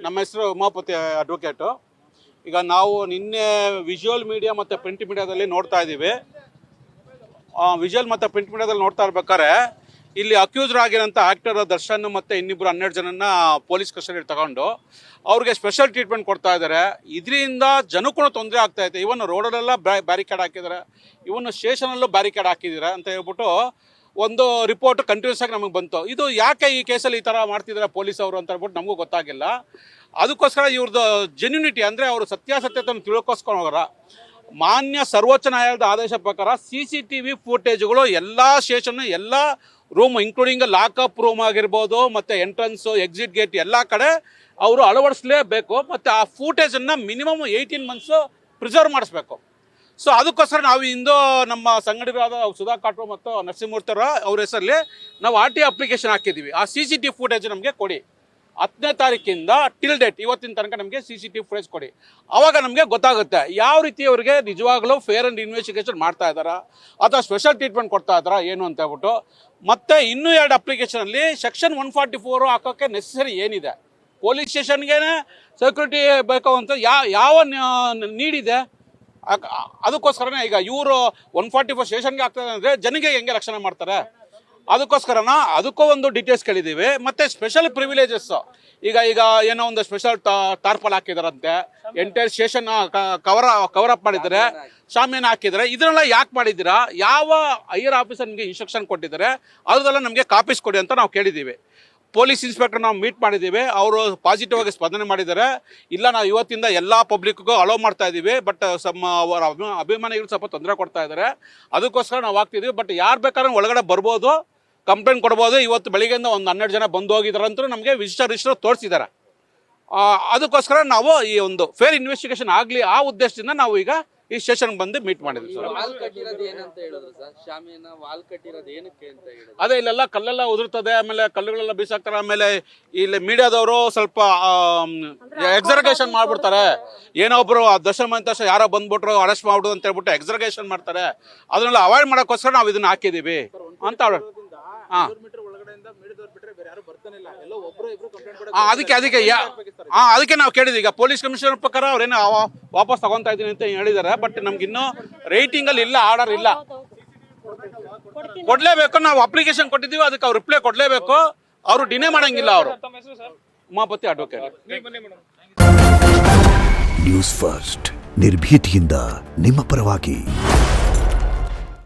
ನಮ್ಮ ಹೆಸರು ಉಮಾಪತಿ ಅಡ್ವೊಕೇಟು. ಈಗ ನಾವು ನಿನ್ನೆ ವಿಜುವಲ್ ಮೀಡಿಯಾ ಮತ್ತು ಪ್ರಿಂಟ್ ಮೀಡಿಯಾದಲ್ಲಿ ನೋಡ್ತಾ ಇದ್ದೀವಿ. ವಿಜುವಲ್ ಮತ್ತು ಪ್ರಿಂಟ್ ಮೀಡಿಯಾದಲ್ಲಿ ನೋಡ್ತಾ ಇರ್ಬೇಕಾದ್ರೆ ಇಲ್ಲಿ ಅಕ್ಯೂಸ್ಡ್ ಆಗಿರೋಂಥ ಆ್ಯಕ್ಟರ್ ದರ್ಶನ್ ಮತ್ತು ಇನ್ನಿಬ್ಬರು 12 ಜನನ ಪೊಲೀಸ್ ಕಸ್ಟಡಿಯಲ್ಲಿ ತಗೊಂಡು ಅವ್ರಿಗೆ ಸ್ಪೆಷಲ್ ಟ್ರೀಟ್ಮೆಂಟ್ ಕೊಡ್ತಾ ಇದ್ದಾರೆ. ಇದರಿಂದ ಜನಕ್ಕೂ ತೊಂದರೆ ಆಗ್ತಾಯಿದೆ. ಇವನ್ ರೋಡಲ್ಲೆಲ್ಲ ಬ್ಯಾರಿಕೇಡ್ ಹಾಕಿದ್ದಾರೆ, ಇವನು ಸ್ಟೇಷನಲ್ಲೂ ಬ್ಯಾರಿಕೇಡ್ ಹಾಕಿದ್ದಾರೆ ಅಂತ ಹೇಳ್ಬಿಟ್ಟು ಒಂದು ರಿಪೋರ್ಟ್ ಕಂಟಿನ್ಯೂಸ್ ಆಗಿ ನಮಗೆ ಬಂತು. ಇದು ಯಾಕೆ ಈ ಕೇಸಲ್ಲಿ ಈ ಥರ ಮಾಡ್ತಿದ್ದಾರೆ ಪೊಲೀಸ್ ಅವರು ಅಂತ ಹೇಳ್ಬಿಟ್ಟು ನಮಗೂ ಗೊತ್ತಾಗಿಲ್ಲ. ಅದಕ್ಕೋಸ್ಕರ ಇವ್ರದ್ದು ಜೆನ್ಯೂನಿಟಿ ಅಂದರೆ ಅವರು ಸತ್ಯಾಸತ್ಯತೆಯನ್ನು ತಿಳ್ಕೋಸ್ಕೊಂಡು ಹೋಗೋರ ಮಾನ್ಯ ಸರ್ವೋಚ್ಚ ನ್ಯಾಯಾಲಯದ ಆದೇಶ ಪ್ರಕಾರ CCTV ಫುಟೇಜ್ಗಳು ಎಲ್ಲ ಸ್ಟೇಷನ್, ಎಲ್ಲ ರೂಮ್ ಇನ್ಕ್ಲೂಡಿಂಗ್ ಲಾಕಪ್ ರೂಮ್ ಆಗಿರ್ಬೋದು ಮತ್ತು ಎಂಟ್ರೆನ್ಸು, ಎಕ್ಸಿಟ್ ಗೇಟ್ ಎಲ್ಲ ಕಡೆ ಅವರು ಅಳವಡಿಸಲೇಬೇಕು. ಮತ್ತು ಆ ಫೂಟೇಜನ್ನು ಮಿನಿಮಮ್ 18 ಮಂತ್ಸು ಪ್ರಿಸರ್ವ್ ಮಾಡಿಸ್ಬೇಕು. ಸೊ ಅದಕ್ಕೋಸ್ಕರ ನಾವು ಇಂದು ನಮ್ಮ ಸಂಘಟಕರಾದ ಸುಧಾ ಕಾಟ್ರು ಮತ್ತು ನರಸಿಂಹಮೂರ್ತಿಯವರ ಅವ್ರ ಹೆಸರಲ್ಲಿ ನಾವು RT ಅಪ್ಲಿಕೇಶನ್ ಹಾಕಿದ್ದೀವಿ. ಆ CCTV ಫುಟೇಜ್ ನಮಗೆ ಕೊಡಿ. 10ನೇ ತಾರೀಕಿಂದ ಟಿಲ್ ಡೇಟ್ ಇವತ್ತಿನ ತನಕ ನಮಗೆ CCTV ಫುಟೇಜ್ ಕೊಡಿ. ಆವಾಗ ನಮಗೆ ಗೊತ್ತಾಗುತ್ತೆ ಯಾವ ರೀತಿ ಅವರಿಗೆ ನಿಜವಾಗ್ಲೂ ಫೇರ್ ಆ್ಯಂಡ್ ಇನ್ವೆಸ್ಟಿಗೇಷನ್ ಮಾಡ್ತಾ ಇದ್ದಾರಾ ಅಥವಾ ಸ್ಪೆಷಲ್ ಟ್ರೀಟ್ಮೆಂಟ್ ಕೊಡ್ತಾ ಇದ್ದಾರಾ ಏನು ಅಂತ ಹೇಳ್ಬಿಟ್ಟು. ಮತ್ತು ಇನ್ನೂ 2 ಅಪ್ಲಿಕೇಶನಲ್ಲಿ ಸೆಕ್ಷನ್ 144 ಹಾಕೋಕ್ಕೆ ನೆಸಸರಿ ಏನಿದೆ, ಪೊಲೀಸ್ ಸ್ಟೇಷನ್ಗೆ ಸೆಕ್ಯೂರಿಟಿ ಬೇಕು ಅಂತ ಯಾವ ನೀಡಿದೆ. ಅದಕ್ಕೋಸ್ಕರನೇ ಈಗ ಇವರು 144 ಸ್ಟೇಷನ್ಗೆ ಆಗ್ತದೆ ಅಂದರೆ ಜನಗೆ ಹೆಂಗೆ ರಕ್ಷಣೆ ಮಾಡ್ತಾರೆ. ಅದಕ್ಕೋಸ್ಕರನ ಅದಕ್ಕೂ ಒಂದು ಡೀಟೇಲ್ಸ್ ಕೇಳಿದ್ದೀವಿ. ಮತ್ತು ಸ್ಪೆಷಲ್ ಪ್ರಿವಿಲೇಜಸ್ಸು ಈಗ ಏನೋ ಒಂದು ಸ್ಪೆಷಲ್ ಟಾರ್ಪಲ್ ಹಾಕಿದಾರಂತೆ, ಎಂಟೈರ್ ಸ್ಟೇಷನ್ ಕವರಪ್ ಮಾಡಿದ್ದಾರೆ, ಶಾಮಿಯಾನ ಹಾಕಿದ್ದಾರೆ. ಇದನ್ನೆಲ್ಲ ಯಾಕೆ ಮಾಡಿದ್ದೀರಾ, ಯಾವ ಹೈಯರ್ ಆಫೀಸರ್ ನಿಮಗೆ ಇನ್ಸ್ಟ್ರಕ್ಷನ್ ಕೊಟ್ಟಿದ್ದಾರೆ, ಅದರದೆಲ್ಲ ನಮಗೆ ಕಾಪೀಸ್ ಕೊಡಿ ಅಂತ ನಾವು ಕೇಳಿದ್ದೀವಿ. ಪೊಲೀಸ್ ಇನ್ಸ್ಪೆಕ್ಟರ್ ನಾವು ಮೀಟ್ ಮಾಡಿದ್ದೀವಿ, ಅವರು ಪಾಸಿಟಿವ್ ಆಗಿ ಸ್ಪಂದನೆ ಮಾಡಿದ್ದಾರೆ. ಇಲ್ಲ ನಾವು ಇವತ್ತಿಂದ ಎಲ್ಲ ಪಬ್ಲಿಕ್ಗೂ ಅಲೋ ಮಾಡ್ತಾ ಇದ್ದೀವಿ, ಬಟ್ ಅವರ ಅಭಿಮಾನಿಗಳು ಸ್ವಲ್ಪ ತೊಂದರೆ ಕೊಡ್ತಾ ಇದ್ದಾರೆ, ಅದಕ್ಕೋಸ್ಕರ ನಾವು ಆಗ್ತಿದ್ದೀವಿ. ಬಟ್ ಯಾರು ಬೇಕಾದ್ರೂ ಒಳಗಡೆ ಬರ್ಬೋದು, ಕಂಪ್ಲೇಂಟ್ ಕೊಡ್ಬೋದು. ಇವತ್ತು ಬೆಳಿಗ್ಗೆಯಿಂದ ಒಂದು 12 ಜನ ಬಂದು ಹೋಗಿದ್ದಾರೆ ಅಂತೂ ನಮಗೆ ರಿಜಿಸ್ಟರ್ ತೋರಿಸಿದ್ದಾರೆ. ಅದಕ್ಕೋಸ್ಕರ ನಾವು ಈ ಒಂದು ಫೇರ್ ಇನ್ವೆಸ್ಟಿಗೇಷನ್ ಆಗಲಿ ಆ ಉದ್ದೇಶದಿಂದ ನಾವು ಈಗ ಈ ಸ್ಟೇಷನ್ಗೆ ಬಂದು ಮೀಟ್ ಮಾಡಿದ್ವಿ ಸರ್. ಅದೇ ಇಲ್ಲೆಲ್ಲ ಕಲ್ಲೆಲ್ಲ ಉದುರ್ತದೆ, ಆಮೇಲೆ ಕಲ್ಲುಗಳೆಲ್ಲ ಬೀಸಾಕ್ತಾರೆ, ಆಮೇಲೆ ಇಲ್ಲಿ ಮೀಡಿಯಾದವರು ಸ್ವಲ್ಪ ಎಕ್ಸರ್ಗೇಷನ್ ಮಾಡ್ಬಿಡ್ತಾರೆ. ಏನೋ ಒಬ್ರು ದರ್ಶನ ಅಂತ ಯಾರೋ ಬಂದ್ಬಿಟ್ರು ಅರೆಸ್ಟ್ ಮಾಡ್ಬಿಡು ಅಂತ ಹೇಳ್ಬಿಟ್ಟು ಎಕ್ಸರ್ಗೇಷನ್ ಮಾಡ್ತಾರೆ. ಅದನ್ನೆಲ್ಲ ಅವಾಯ್ಡ್ ಮಾಡೋಕ್ಕೋಸ್ಕರ ನಾವು ಇದನ್ನ ಹಾಕಿದ್ದೀವಿ ಅಂತ ಅದಕ್ಕೆ ನಾವು ಕೇಳಿದ್ವಿ. ಈಗ ಪೊಲೀಸ್ ಕಮಿಷನರ್ ಪ್ರಕಾರ ಅವ್ರೇನು ವಾಪಸ್ ತಗೊಂತಾ ಇದ್ದೀನಿ ಅಂತ ಹೇಳಿದ್ದಾರೆ. ಬಟ್ ನಮ್ಗಿನ್ನೂ ರೈಟಿಂಗ್ ಅಲ್ಲಿ ಇಲ್ಲ, ಆರ್ಡರ್ ಇಲ್ಲ. ಕೊಡ್ಲೇಬೇಕು, ನಾವು ಅಪ್ಲಿಕೇಶನ್ ಕೊಟ್ಟಿದ್ದೀವಿ, ಅದಕ್ಕೆ ಅವ್ರು ರಿಪ್ಲೈ ಕೊಡ್ಲೇಬೇಕು. ಅವರು ಡಿನೇ ಮಾಡಂಗಿಲ್ಲ. ಅವರು ಉಮಾಪತಿ ಅಡ್ವೊಕೇಟ್. ನ್ಯೂಸ್ ಫಸ್ಟ್ ನಿರ್ಭೀತಿಯಿಂದ ನಿಮ್ಮ ಪರವಾಗಿ.